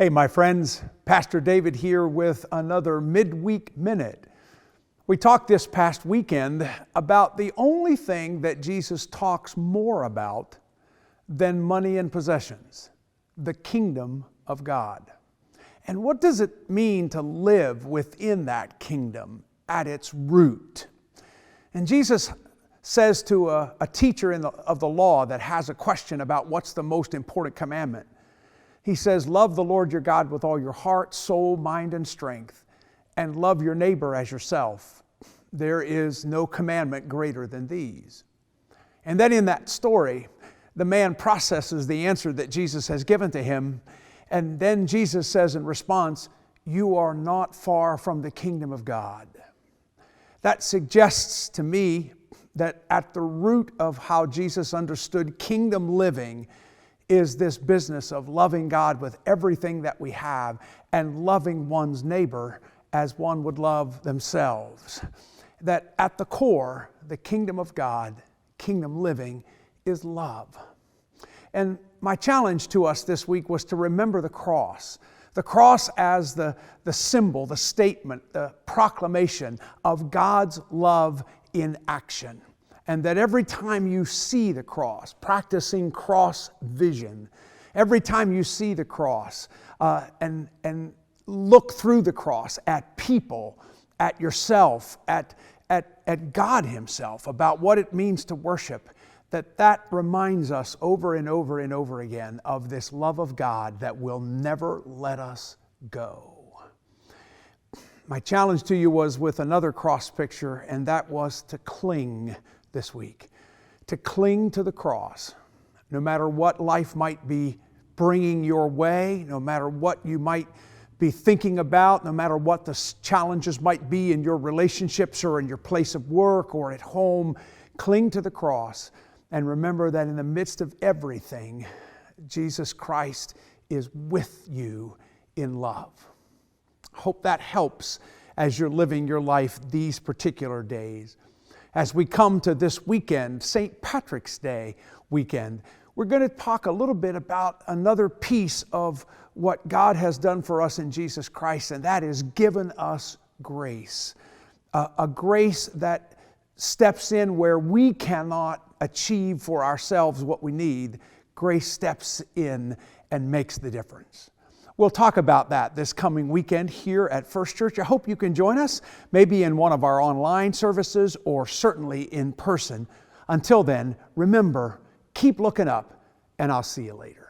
Hey, my friends, Pastor David here with another Midweek Minute. We talked this past weekend about the only thing that Jesus talks more about than money and possessions, the kingdom of God. And what does it mean to live within that kingdom at its root? And Jesus says to a teacher of the law that has a question about what's the most important commandment. He says, love the Lord your God with all your heart, soul, mind, and strength, and love your neighbor as yourself. There is no commandment greater than these. And then in that story, the man processes the answer that Jesus has given to him, and then Jesus says in response, you are not far from the kingdom of God. That suggests to me that at the root of how Jesus understood kingdom living is this business of loving God with everything that we have and loving one's neighbor as one would love themselves. That at the core, the kingdom of God, kingdom living, is love. And my challenge to us this week was to remember the cross. The cross as the symbol, the statement, the proclamation of God's love in action. And that every time you see the cross, practicing cross vision, every time you see the cross and look through the cross at people, at yourself, at God Himself, about what it means to worship, that reminds us over and over and over again of this love of God that will never let us go. My challenge to you was with another cross picture, and that was to cling this week, to cling to the cross, no matter what life might be bringing your way, no matter what you might be thinking about, no matter what the challenges might be in your relationships or in your place of work or at home, cling to the cross and remember that in the midst of everything, Jesus Christ is with you in love. Hope that helps as you're living your life these particular days. As we come to this weekend, St. Patrick's Day weekend, we're going to talk a little bit about another piece of what God has done for us in Jesus Christ, and that is given us grace. A grace that steps in where we cannot achieve for ourselves what we need. Grace steps in and makes the difference. We'll talk about that this coming weekend here at First Church. I hope you can join us, maybe in one of our online services or certainly in person. Until then, remember, keep looking up, and I'll see you later.